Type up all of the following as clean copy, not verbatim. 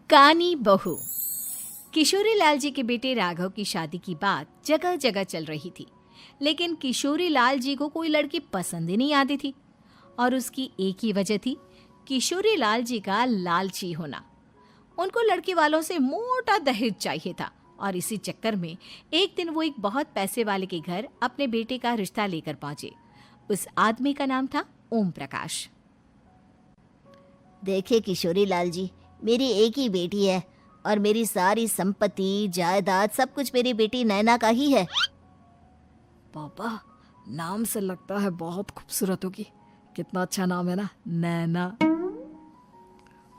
कानी बहू। किशोरी लाल जी के बेटे राघव की शादी की बात जगह जगह चल रही थी, लेकिन किशोरी लाल जी को कोई लड़की पसंद ही नहीं आती थी। और उसकी एक ही वजह थी, किशोरी लाल जी का लालची होना। उनको लड़की वालों से मोटा दहेज चाहिए था और इसी चक्कर में एक दिन वो एक बहुत पैसे वाले के घर अपने बेटे का रिश्ता लेकर पहुंचे। उस आदमी का नाम था ओम प्रकाश। देखिए किशोरी लाल जी, मेरी एक ही बेटी है और मेरी सारी संपत्ति जायदाद सब कुछ मेरी बेटी नैना का ही है। पापा, नाम से लगता है बहुत खूबसूरत होगी। कितना अच्छा नाम है ना, नैना।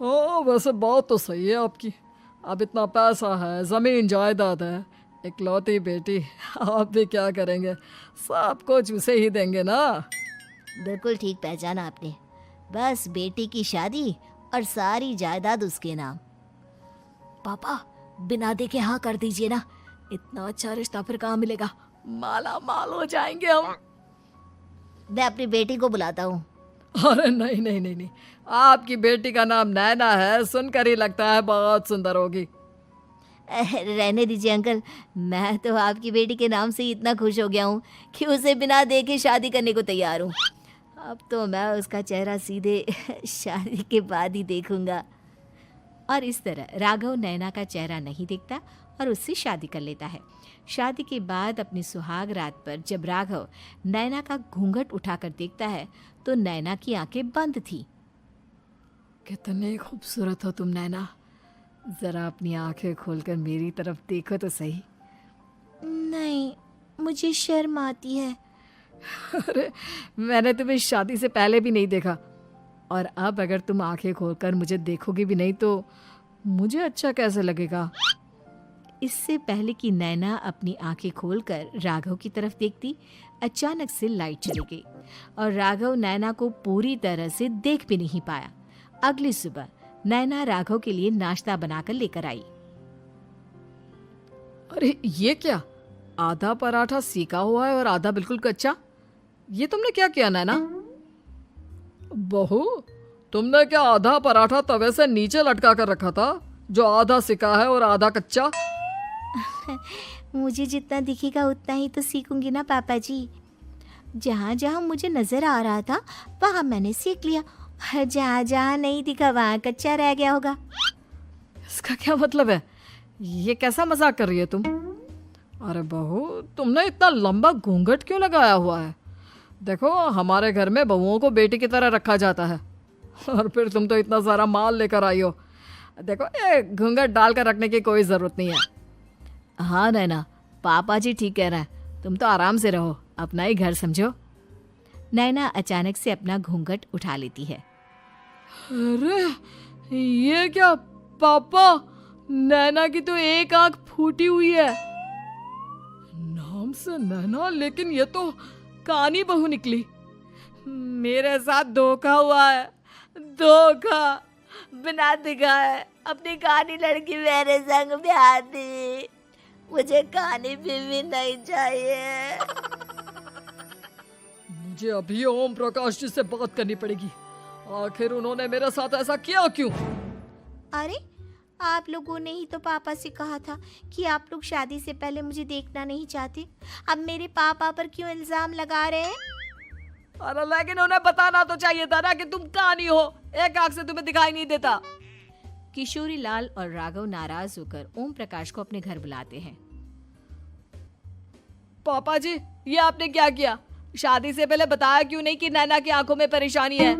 ओ, वैसे बात तो सही है आपकी। अब इतना पैसा है, जमीन जायदाद है, इकलौती बेटी, आप भी क्या करेंगे? सब कुछ उसे ही देंगे ना। बिल्कुल ठीक पहचाना आपने। बस बेटी की शादी और सारी जायदाद उसके नाम। पापा, बिना देखे हाँ कर दीजिए ना। इतना अच्छा रिश्ता फिर कहाँ मिलेगा? माला माल हो जाएंगे हम। मैं अपनी बेटी को बुलाता हूँ। अरे नहीं नहीं नहीं नहीं, आपकी बेटी का नाम नैना है, सुनकर ही लगता है बहुत सुंदर होगी। रहने दीजिए अंकल, मैं तो आपकी बेटी के नाम से ही इतना खुश हो गया हूँ कि उसे बिना देखे शादी करने को तैयार हूँ। अब तो मैं उसका चेहरा सीधे शादी के बाद ही देखूंगा। और इस तरह राघव नैना का चेहरा नहीं देखता और उससे शादी कर लेता है। शादी के बाद अपनी सुहाग रात पर जब राघव नैना का घूंघट उठाकर देखता है तो नैना की आंखें बंद थी। कितनी खूबसूरत हो तुम नैना, जरा अपनी आंखें खोलकर मेरी तरफ देखो तो सही। नहीं, मुझे शर्म आती है। अरे, मैंने तुम्हें शादी से पहले भी नहीं देखा, और अब अगर तुम आंखें खोलकर मुझे देखोगी भी नहीं तो मुझे अच्छा कैसे लगेगा? इससे पहले कि नैना अपनी आंखें खोलकर राघव की तरफ देखती, अचानक से लाइट चली गई और राघव नैना को पूरी तरह से देख भी नहीं पाया। अगली सुबह नैना राघव के लिए नाश्ता बनाकर लेकर आई। अरे ये क्या, आधा पराठा सीका हुआ है और आधा बिल्कुल कच्चा। ये तुमने क्या किया नैना? बहू, तुमने क्या आधा पराठा तवे से नीचे लटका कर रखा था, जो आधा सिका है और आधा कच्चा? मुझे जितना दिखेगा उतना ही तो सीखूंगी ना पापा जी। जहाँ जहाँ मुझे नजर आ रहा था वहाँ मैंने सीख लिया, जहाँ जहाँ नहीं दिखा वहाँ कच्चा रह गया होगा। इसका क्या मतलब है? ये कैसा मजाक कर रही है तुम? अरे बहू, तुमने इतना लंबा घूंघट क्यों लगाया हुआ है? देखो, हमारे घर में बहुओं को बेटी की तरह रखा जाता है, और फिर तुम तो इतना सारा माल लेकर आई हो। देखो, ये घूंघट डालकर रखने की कोई ज़रूरत नहीं है। हाँ नैना, पापा जी ठीक कह रहे हैं, तुम तो आराम से रहो, अपना ही घर समझो। नैना अचानक से अपना घूंघट उठा लेती है। अरे ये क्या पापा, नैना की तो एक आंख फूटी हुई है। नाम से नैना, लेकिन ये तो कानी बहू निकली। मेरे साथ धोखा हुआ है, धोखा। बिना दिखाए अपनी कानी लड़की मेरे संग ब्याह दी। मुझे कानी बीवी नहीं चाहिए। मुझे अभी ओम प्रकाश जी से बात करनी पड़ेगी। आखिर उन्होंने मेरे साथ ऐसा किया क्यों? अरे, आप लोगों ने ही तो पापा से कहा था कि आप लोग शादी से पहले मुझे देखना नहीं चाहते। अब मेरे पापा पर क्यों इल्जाम लगा रहे हैं? अरे लेकिन उन्हें बताना तो चाहिए था ना कि तुम कानी हो, एक आंख से तुम्हें दिखाई नहीं देता। किशोरी लाल और राघव नाराज होकर ओम प्रकाश को अपने घर बुलाते हैं। पापा जी, ये आपने क्या किया? शादी से पहले बताया क्यों नहीं कि नैना की आंखों में परेशानी है?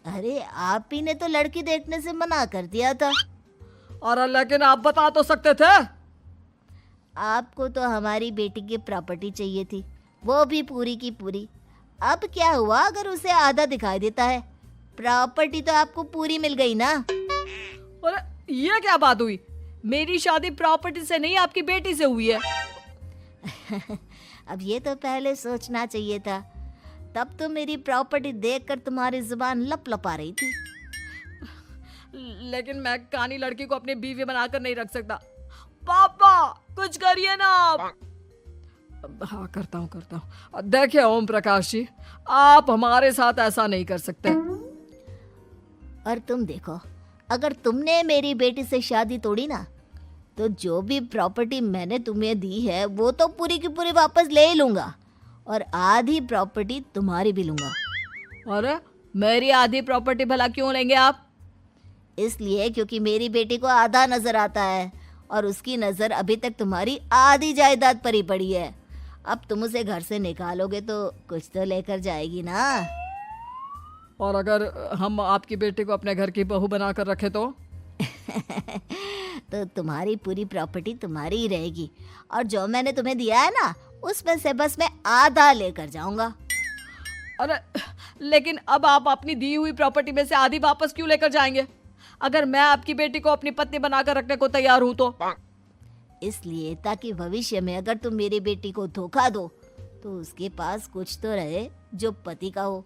अरे, आप ही ने तो लड़की देखने से मना कर दिया था। और लेकिन आप बता तो सकते थे। आपको तो हमारी बेटी की प्रॉपर्टी चाहिए थी, वो भी पूरी की पूरी। अब क्या हुआ अगर उसे आधा दिखाई देता है? प्रॉपर्टी तो आपको पूरी मिल गई ना। अरे ये क्या बात हुई? मेरी शादी प्रॉपर्टी से नहीं, आपकी बेटी से हुई है। अब ये तो पहले सोचना चाहिए था, तब तो मेरी प्रॉपर्टी देखकर तुम्हारी जुबान लप लपा रही थी। लेकिन मैं कानी लड़की को अपनी बीवी बनाकर नहीं रख सकता। पापा, कुछ करिए ना आप। हाँ, करता हूँ। देखिए ओम प्रकाश जी, आप हमारे साथ ऐसा नहीं कर सकते। और तुम देखो, अगर तुमने मेरी बेटी से शादी तोड़ी ना, तो जो भी प्रॉपर्टी मैंने तुम्हें दी है वो तो पूरी की पूरी वापस ले ही लूँगा, और आधी प्रॉपर्टी तुम्हारी भी लूँगा। अरे मेरी आधी प्रॉपर्टी भला क्यों लेंगे आप? इसलिए क्योंकि मेरी बेटी को आधा नजर आता है और उसकी नज़र अभी तक तुम्हारी आधी जायदाद पर ही पड़ी है। अब तुम उसे घर से निकालोगे तो कुछ तो लेकर जाएगी ना। और अगर हम आपकी बेटी को अपने घर की बहू बना कर रखे तो? तो तुम्हारी पूरी प्रॉपर्टी तुम्हारी ही रहेगी, और जो मैंने तुम्हें दिया है ना, उसमें से बस मैं आधा लेकर जाऊंगा। अरे लेकिन अब आप अपनी दी हुई प्रॉपर्टी में से आधी वापस क्यों लेकर जाएंगे? अगर मैं आपकी बेटी को अपनी पत्नी बनाकर रखने को तैयार हूं तो? इसलिए ताकि भविष्य में अगर तुम मेरी बेटी को धोखा दो तो उसके पास कुछ तो रहे जो पति का हो।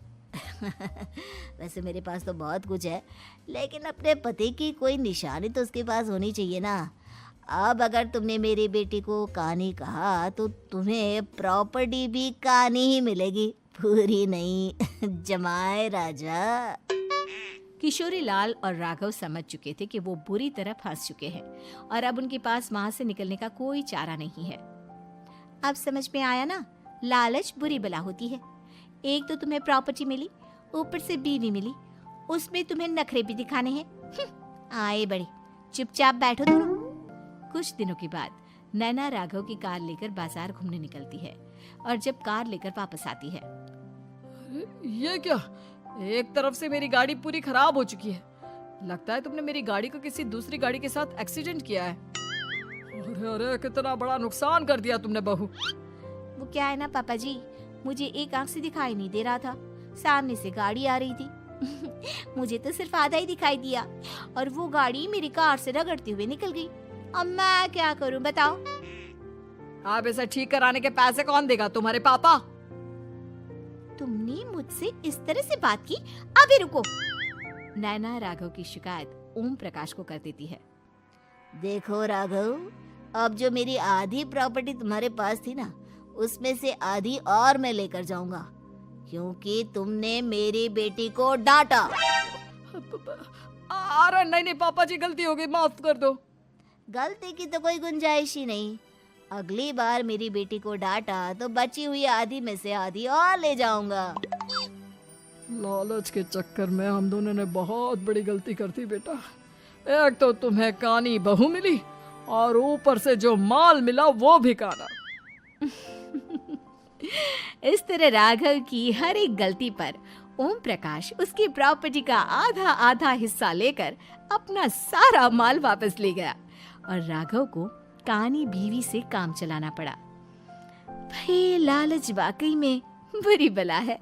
वैसे मेरे पास तो बहुत कुछ है, लेकिन अपने पति की कोई निशानी तो उसके पास होनी चाहिए ना। अब अगर तुमने मेरी बेटी को कानी कहा तो तुम्हें प्रॉपर्टी भी कानी ही मिलेगी, पूरी नहीं। जमाए राजा। किशोरी लाल और राघव समझ चुके थे कि वो बुरी तरह फंस चुके हैं और अब उनके पास वहां से निकलने का कोई चारा नहीं है। अब समझ में आया ना, लालच बुरी बला होती है। एक तो तुम्हें प्रॉपर्टी मिली, ऊपर से बीवी मिली, उसमें तुम्हें नखरे भी दिखाने हैं। आए बड़े, चुपचाप बैठो दोनों। कुछ दिनों के बाद नैना राघव की कार लेकर बाजार घूमने निकलती है और जब कार लेकर वापस आती है, ये क्या? एक तरफ से मेरी गाड़ी पूरी खराब हो चुकी है। लगता है तुमने मेरी गाड़ी को किसी दूसरी गाड़ी के साथ एक्सीडेंट किया है। अरे अरे कितना बड़ा नुकसान कर दिया तुमने बहू। वो क्या है ना पापा जी, मुझे एक आंख से दिखाई नहीं दे रहा था, सामने से गाड़ी आ रही थी। मुझे तो सिर्फ आधा ही दिखाई दिया और वो गाड़ी मेरी कार से रगड़ते हुए निकल गई। अब मैं क्या करूं बताओ? आप इसे ठीक कराने के पैसे कौन देगा? तुम्हारे पापा? तुमने मुझसे इस तरह से बात की? अभी रुको। नैना राघव की शिकायत ओम प्रकाश को कर देती है। देखो राघव, अब जो मेरी आधी प्रॉपर्टी तुम्हारे पास थी ना, उसमें से आधी और मैं लेकर जाऊंगा, क्योंकि तुमने मेरी बेटी को डांटा। अरे नहीं नहीं पापा जी, गलती हो गई, माफ कर दो। गलती की तो कोई गुंजाइश ही नहीं। अगली बार मेरी बेटी को डांटा तो बची हुई आधी में से आधी और ले जाऊंगा। लालच के चक्कर में हम दोनों ने बहुत बड़ी गलती कर दी बेटा। एक तो तुम्हें कानी बहू मिली और ऊपर से जो माल मिला वो भी काना। इस तरह राघव की हर एक गलती पर ओम प्रकाश उसकी प्रॉपर्टी का आधा आधा हिस्सा लेकर अपना सारा माल वापस ले गया और राघव को कानी बीवी से काम चलाना पड़ा। भाई लालच वाकई में बुरी बला है।